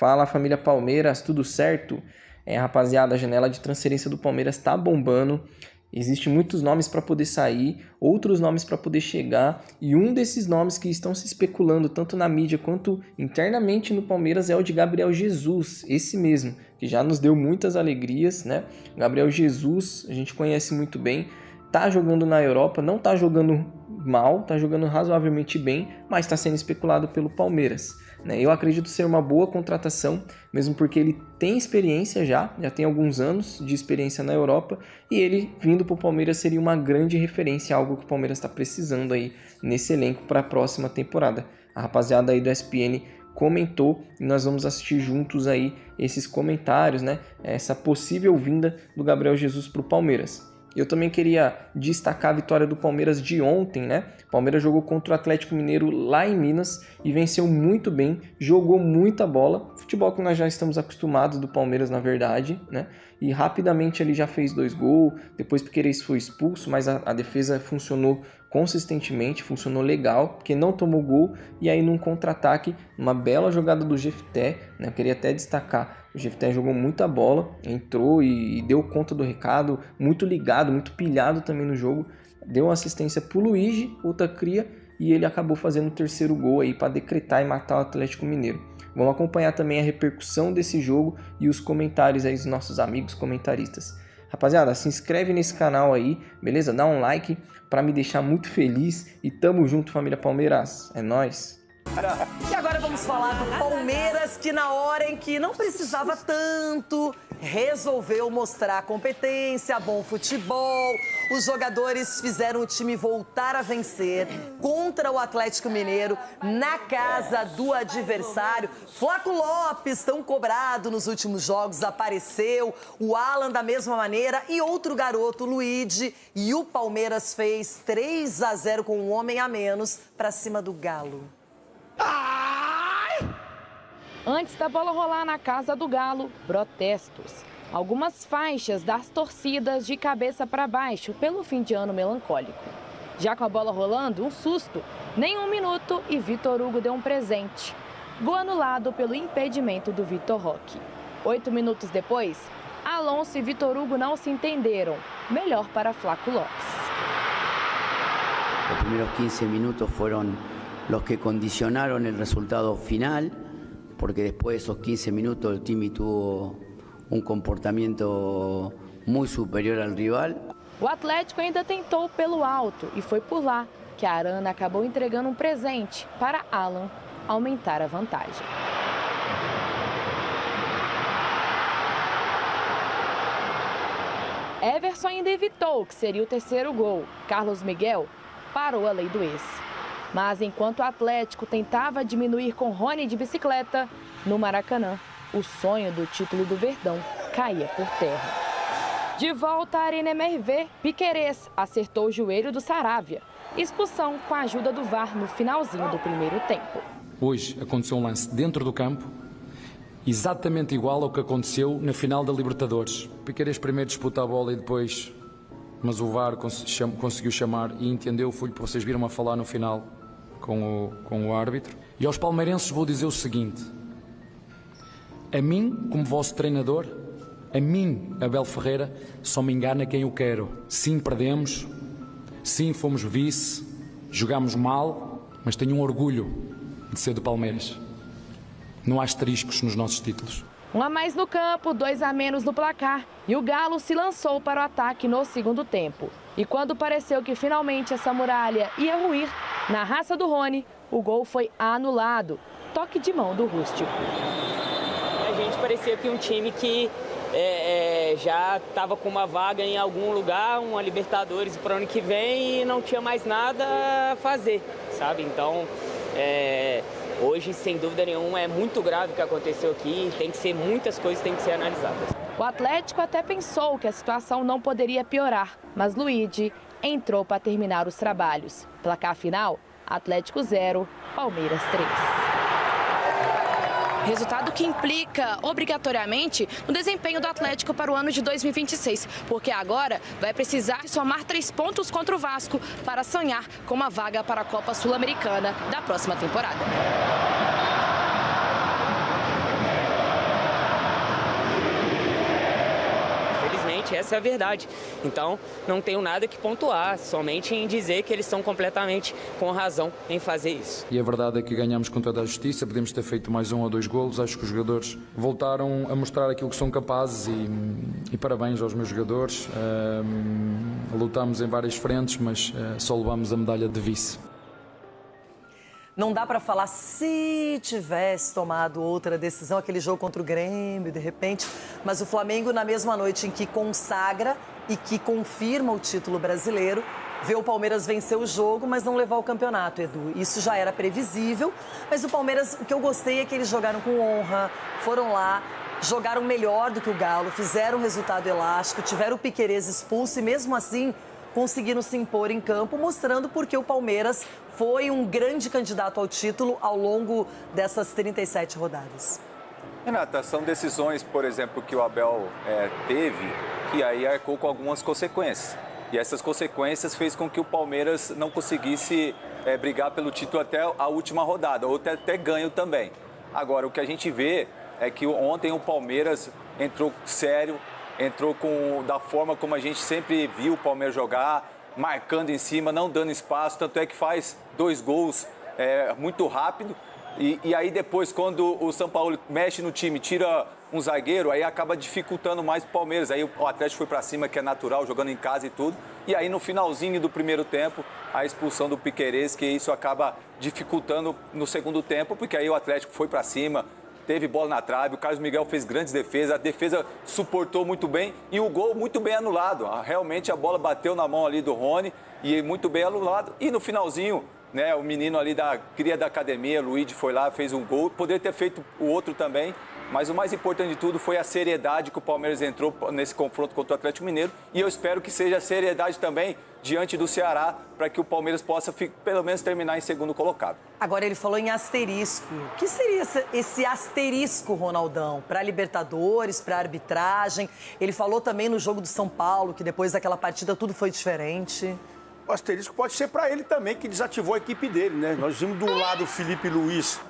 Fala, família Palmeiras, tudo certo? Rapaziada, a janela de transferência do Palmeiras tá bombando. Existem muitos nomes para poder sair, outros nomes para poder chegar, e um desses nomes que estão se especulando tanto na mídia quanto internamente no Palmeiras é o de Gabriel Jesus, esse mesmo, que já nos deu muitas alegrias, né? Gabriel Jesus, a gente conhece muito bem, tá jogando na Europa, não tá jogando mal, tá jogando razoavelmente bem, mas está sendo especulado pelo Palmeiras. Eu acredito ser uma boa contratação, mesmo porque ele tem experiência já tem alguns anos de experiência na Europa, e ele vindo para o Palmeiras seria uma grande referência, algo que o Palmeiras está precisando aí nesse elenco para a próxima temporada. A rapaziada aí do ESPN comentou e nós vamos assistir juntos aí esses comentários, essa possível vinda do Gabriel Jesus para o Palmeiras. Eu também queria destacar a vitória do Palmeiras de ontem, O Palmeiras jogou contra o Atlético Mineiro lá em Minas e venceu muito bem, jogou muita bola. Futebol que nós já estamos acostumados do Palmeiras, na verdade, E rapidamente ele já fez 2 gols, depois Piquerez foi expulso, mas a defesa funcionou consistentemente, funcionou legal, porque não tomou gol, e aí num contra-ataque, uma bela jogada do Jefté, Eu queria até destacar, o Jefté jogou muita bola, entrou e deu conta do recado, muito ligado, muito pilhado também no jogo, deu uma assistência pro Luigi, outra cria, e ele acabou fazendo o 3º gol aí para decretar e matar o Atlético Mineiro. Vamos acompanhar também a repercussão desse jogo e os comentários aí dos nossos amigos comentaristas. Rapaziada, se inscreve nesse canal aí, beleza? Dá um like para me deixar muito feliz e tamo junto, família Palmeiras. É nóis! E agora vamos falar do Palmeiras, que na hora em que não precisava tanto, resolveu mostrar competência, bom futebol. Os jogadores fizeram o time voltar a vencer contra o Atlético Mineiro na casa do adversário. Flaco Lopes, tão cobrado nos últimos jogos, apareceu. O Alan da mesma maneira e outro garoto, o Luigi. E o Palmeiras fez 3-0 com um homem a menos para cima do Galo. Antes da bola rolar na casa do Galo, protestos. Algumas faixas das torcidas de cabeça para baixo pelo fim de ano melancólico. Já com a bola rolando, um susto. Nem 1 minuto e Vitor Hugo deu um presente. Gol anulado pelo impedimento do Vitor Roque. 8 minutos depois, Alonso e Vitor Hugo não se entenderam. Melhor para Flaco Lopes. Os primeiros 15 minutos foram los que condicionaron el resultado final, porque después de esos 15 minutos el time tuvo un comportamiento muy superior al rival. O Atlético ainda tentou pelo alto e foi por lá que a Arana acabou entregando um presente para Alan aumentar a vantagem. Everson ainda evitou que seria o 3º gol. Carlos Miguel parou a lei do ex. Mas enquanto o Atlético tentava diminuir com Rony de bicicleta, no Maracanã, o sonho do título do Verdão caía por terra. De volta à Arena MRV, Piquerez acertou o joelho do Saravia. Expulsão com a ajuda do VAR no finalzinho do primeiro tempo. Hoje aconteceu um lance dentro do campo, exatamente igual ao que aconteceu na final da Libertadores. Piquerez primeiro disputa a bola e depois, mas o VAR conseguiu chamar e entendeu, foi o que vocês viram a falar no final com o árbitro. E aos palmeirenses vou dizer o seguinte: a mim, como vosso treinador, a mim, Abel Ferreira, só me engana quem eu quero. Sim, perdemos, sim, fomos vice, jogámos mal, mas tenho um orgulho de ser do Palmeiras. Não há asteriscos nos nossos títulos. 1 a mais no campo, 2 a menos no placar. E o Galo se lançou para o ataque no segundo tempo. E quando pareceu que finalmente essa muralha ia ruir, na raça do Rony, o gol foi anulado. Toque de mão do Rústico. A gente parecia que um time que já estava com uma vaga em algum lugar, uma Libertadores para o ano que vem, e não tinha mais nada a fazer, sabe? Então, hoje, sem dúvida nenhuma, é muito grave o que aconteceu aqui. Tem que ser muitas coisas, tem que ser analisadas. O Atlético até pensou que a situação não poderia piorar, mas Luigi entrou para terminar os trabalhos. Placar final, Atlético 0, Palmeiras 3. Resultado que implica, obrigatoriamente, no desempenho do Atlético para o ano de 2026, porque agora vai precisar somar 3 pontos contra o Vasco para sonhar com uma vaga para a Copa Sul-Americana da próxima temporada. essa é a verdade. Então, não tenho nada que pontuar, somente em dizer que eles estão completamente com razão em fazer isso. E a verdade é que ganhamos com toda a justiça, podemos ter feito mais 1 ou 2 golos, acho que os jogadores voltaram a mostrar aquilo que são capazes e parabéns aos meus jogadores. Lutámos em várias frentes, mas só levamos a medalha de vice. Não dá para falar se tivesse tomado outra decisão, aquele jogo contra o Grêmio, de repente. Mas o Flamengo, na mesma noite em que consagra e que confirma o título brasileiro, vê o Palmeiras vencer o jogo, mas não levar o campeonato, Edu. Isso já era previsível, mas o Palmeiras, o que eu gostei é que eles jogaram com honra, foram lá, jogaram melhor do que o Galo, fizeram um resultado elástico, tiveram o Piquerez expulso e mesmo assim conseguiram se impor em campo, mostrando porque o Palmeiras foi um grande candidato ao título ao longo dessas 37 rodadas. Renata, são decisões, por exemplo, que o Abel teve, que aí arcou com algumas consequências. E essas consequências fez com que o Palmeiras não conseguisse brigar pelo título até a última rodada, ou até ganho também. Agora, o que a gente vê é que ontem o Palmeiras entrou sério, entrou da forma como a gente sempre viu o Palmeiras jogar, marcando em cima, não dando espaço, tanto é que faz 2 gols muito rápido. E aí depois, quando o São Paulo mexe no time, tira um zagueiro, aí acaba dificultando mais o Palmeiras. Aí o Atlético foi para cima, que é natural, jogando em casa e tudo. E aí no finalzinho do primeiro tempo, a expulsão do Piquerez, que isso acaba dificultando no segundo tempo, porque aí o Atlético foi para cima, teve bola na trave, o Carlos Miguel fez grandes defesas, a defesa suportou muito bem e o gol muito bem anulado. Realmente a bola bateu na mão ali do Rony e muito bem anulado. E no finalzinho, né, o menino ali da cria da academia, Luigi, foi lá, fez um gol, poderia ter feito o outro também. Mas o mais importante de tudo foi a seriedade que o Palmeiras entrou nesse confronto contra o Atlético Mineiro. E eu espero que seja a seriedade também diante do Ceará, para que o Palmeiras possa, pelo menos, terminar em segundo colocado. Agora, ele falou em asterisco. O que seria esse asterisco, Ronaldão? Para a Libertadores, para a arbitragem? Ele falou também no jogo do São Paulo, que depois daquela partida tudo foi diferente. O asterisco pode ser para ele também, que desativou a equipe dele, né? Nós vimos de um lado o Felipe Luiz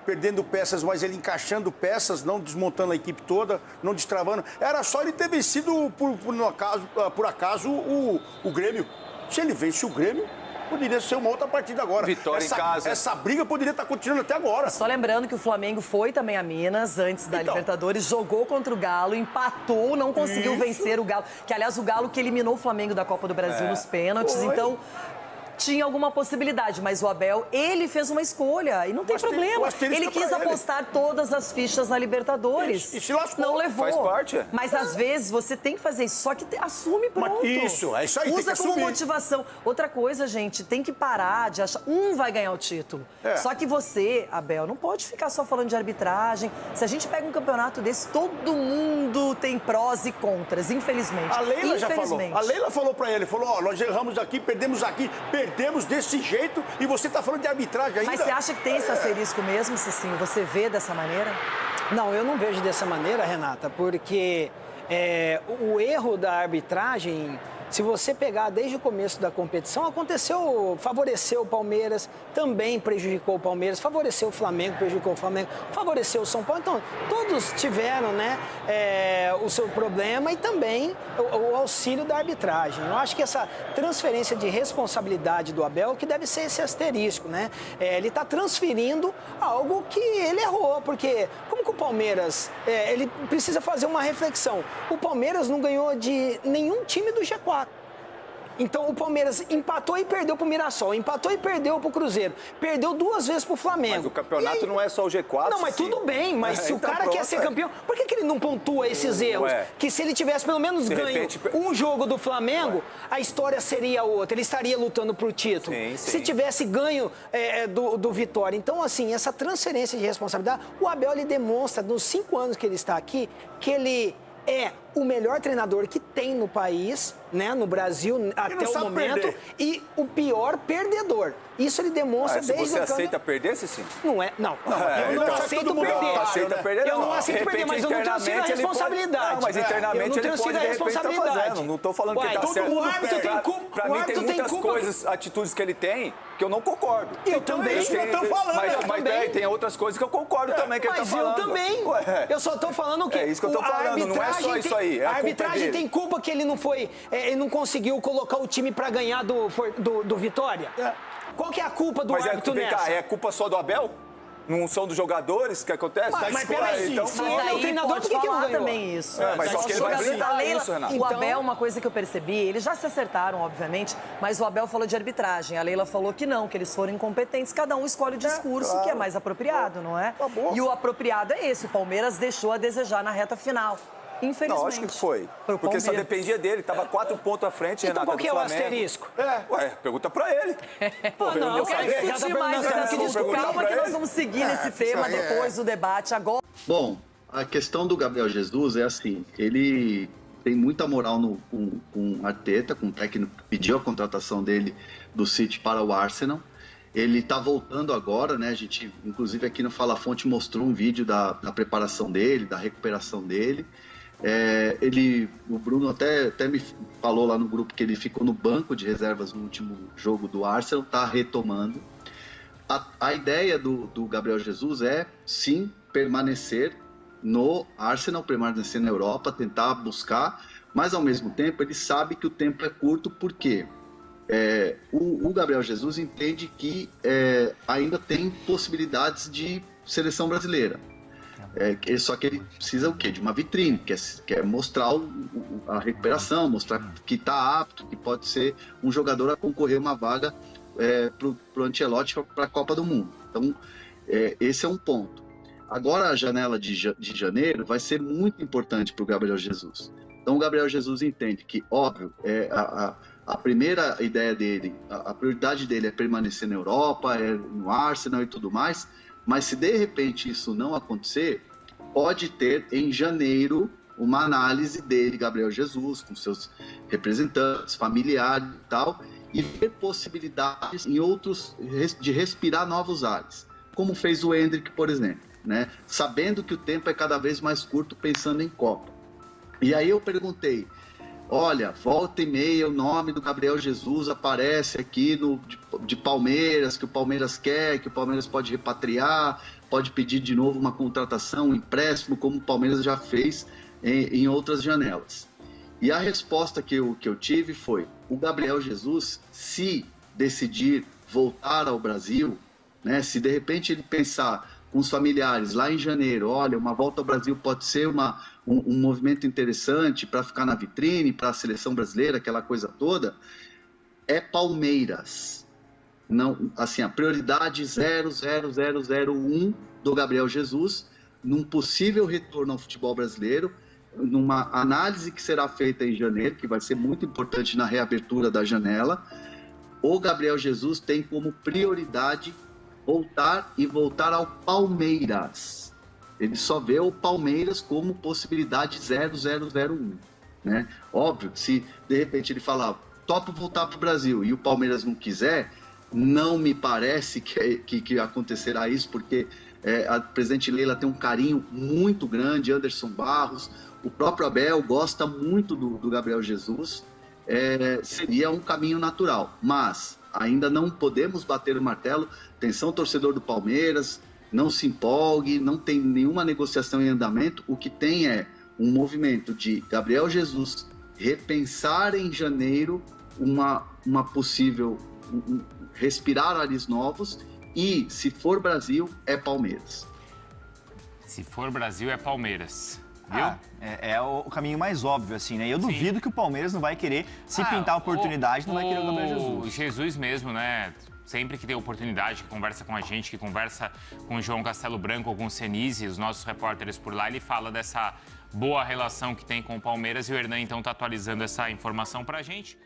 perdendo peças, mas ele encaixando peças, não desmontando a equipe toda, não destravando. Era só ele ter vencido, por acaso, o Grêmio. Se ele vence o Grêmio, poderia ser uma outra partida agora. Vitória em casa. Essa briga poderia estar continuando até agora. Só lembrando que o Flamengo foi também a Minas, antes da Libertadores, jogou contra o Galo, empatou, não conseguiu vencer o Galo. Que, aliás, o Galo que eliminou o Flamengo da Copa do Brasil nos pênaltis. Foi. Então, tinha alguma possibilidade, mas o Abel, ele fez uma escolha e não tem problema. Ele quis apostar todas as fichas na Libertadores. E se lascou. Não levou. Faz parte. Mas às vezes você tem que fazer isso, só que assume pronto. É isso aí. Usa tem que como assumir. motivação. Outra coisa, gente, tem que parar de achar. Um vai ganhar o título. Só que você, Abel, não pode ficar só falando de arbitragem. Se a gente pega um campeonato desse, todo mundo tem prós e contras, infelizmente. A Leila já falou. A Leila falou pra ele, falou, nós erramos aqui, perdemos desse jeito e você tá falando de arbitragem ainda. Mas você acha que tem esse asterisco mesmo, Cicinho? Você vê dessa maneira? Não, eu não vejo dessa maneira, Renata, porque o erro da arbitragem, se você pegar desde o começo da competição, favoreceu o Palmeiras, também prejudicou o Palmeiras, favoreceu o Flamengo, prejudicou o Flamengo, favoreceu o São Paulo. Então, todos tiveram, o seu problema e também o auxílio da arbitragem. Eu acho que essa transferência de responsabilidade do Abel, que deve ser esse asterisco, né? Ele está transferindo algo que ele errou, porque como que o Palmeiras, ele precisa fazer uma reflexão. O Palmeiras não ganhou de nenhum time do G4. Então o Palmeiras empatou e perdeu pro Mirassol, empatou e perdeu pro Cruzeiro, perdeu 2 vezes pro Flamengo. Mas o campeonato não é só o G4. Não, mas tudo bem, mas se o cara quer ser campeão, por que ele não pontua esses erros? Que se ele tivesse pelo menos ganho um jogo do Flamengo, a história seria outra, ele estaria lutando pro título. Sim. Se tivesse ganho do Vitória. Então, assim, essa transferência de responsabilidade, o Abel, ele demonstra, nos 5 anos que ele está aqui, que ele é o melhor treinador que tem no país, no Brasil, até o momento, e o pior perdedor. Isso ele demonstra desde o... Você aceita perder, Cicinho? Não é, não. Eu não aceito perder. Eu não aceito perder, mas eu não transfiro a responsabilidade. Não, mas internamente ele pode, de repente, estar fazendo. Não estou falando que ele está certo. O árbitro tem culpa. Pra mim, tem muitas coisas, atitudes que ele tem, que eu não concordo. Eu também. Isso que eu estou falando. Mas tem outras coisas que eu concordo também, que ele está falando. Mas eu também. Eu só estou falando que é isso que eu estou falando, não é só isso aí. A arbitragem tem culpa que ele não foi, ele não conseguiu colocar o time para ganhar do Vitória? Qual que é a culpa do árbitro nessa? É culpa só do Abel? Não são dos jogadores que acontece? Mas peraí, então, se ele é o treinador, por que não ganhou? Também isso. Mas só que ele vai blindar isso, Renato. O Abel, uma coisa que eu percebi, eles já se acertaram, obviamente, mas o Abel falou de arbitragem. A Leila falou que não, que eles foram incompetentes. Cada um escolhe o discurso que é mais apropriado, não é? E o apropriado é esse. O Palmeiras deixou a desejar na reta final. Infelizmente. Não, acho que foi. Porque só dependia dele. Tava 4 pontos à frente, então, Renato, qual que é o asterisco? Pergunta pra ele. Pô, não, eu quero discutir mais esse assunto. Calma que nós vamos seguir nesse tema depois do debate agora. Bom, a questão do Gabriel Jesus é assim, ele tem muita moral com o Arteta, com o técnico que pediu a contratação dele do City para o Arsenal. Ele está voltando agora, né? A gente, inclusive aqui no Fala Fonte, mostrou um vídeo da preparação dele, da recuperação dele. O Bruno até me falou lá no grupo que ele ficou no banco de reservas no último jogo do Arsenal, está retomando. A ideia do Gabriel Jesus é, sim, permanecer no Arsenal, permanecer na Europa, tentar buscar, mas ao mesmo tempo ele sabe que o tempo é curto, porque o Gabriel Jesus entende que ainda tem possibilidades de seleção brasileira. Só que ele precisa o quê? De uma vitrine, que é mostrar a recuperação, mostrar que está apto, que pode ser um jogador a concorrer uma vaga para o Ancelotti para a Copa do Mundo. Então, esse é um ponto. Agora, a janela de janeiro vai ser muito importante para o Gabriel Jesus. Então, o Gabriel Jesus entende que, óbvio, a primeira ideia dele, a prioridade dele é permanecer na Europa, no Arsenal e tudo mais. Mas se de repente isso não acontecer, pode ter em janeiro uma análise dele, Gabriel Jesus, com seus representantes, familiares e tal, e ver possibilidades em outros de respirar novos ares, como fez o Endrick, por exemplo, né? Sabendo que o tempo é cada vez mais curto, pensando em Copa. E aí eu perguntei, olha, volta e meia o nome do Gabriel Jesus aparece aqui de Palmeiras, que o Palmeiras quer, que o Palmeiras pode repatriar, pode pedir de novo uma contratação, um empréstimo, como o Palmeiras já fez em outras janelas. E a resposta que eu tive foi, o Gabriel Jesus, se decidir voltar ao Brasil, né, se de repente ele pensar com os familiares lá em janeiro, olha, uma volta ao Brasil pode ser um movimento interessante para ficar na vitrine, para a seleção brasileira, aquela coisa toda, é Palmeiras. Não, assim, a prioridade 00001 do Gabriel Jesus, num possível retorno ao futebol brasileiro, numa análise que será feita em janeiro, que vai ser muito importante na reabertura da janela, o Gabriel Jesus tem como prioridade voltar ao Palmeiras. Ele só vê o Palmeiras como possibilidade 0001, né? Óbvio, se de repente ele falar, topo voltar para o Brasil e o Palmeiras não quiser, não me parece que acontecerá isso, porque a presidente Leila tem um carinho muito grande, Anderson Barros, o próprio Abel gosta muito do Gabriel Jesus, seria um caminho natural, mas ainda não podemos bater o martelo. Atenção, torcedor do Palmeiras, não se empolgue, não tem nenhuma negociação em andamento. O que tem é um movimento de Gabriel Jesus repensar em janeiro uma possível respirar ares novos, e se for Brasil, é Palmeiras. Se for Brasil, é Palmeiras. Viu? É o caminho mais óbvio, assim, né? Eu duvido que o Palmeiras não vai querer, se pintar a oportunidade, não vai querer o Gabriel Jesus. O Jesus mesmo, né? Sempre que tem oportunidade, que conversa com a gente, que conversa com o João Castelo Branco ou com o Senise, os nossos repórteres por lá, ele fala dessa boa relação que tem com o Palmeiras, e o Hernan, então, está atualizando essa informação pra gente.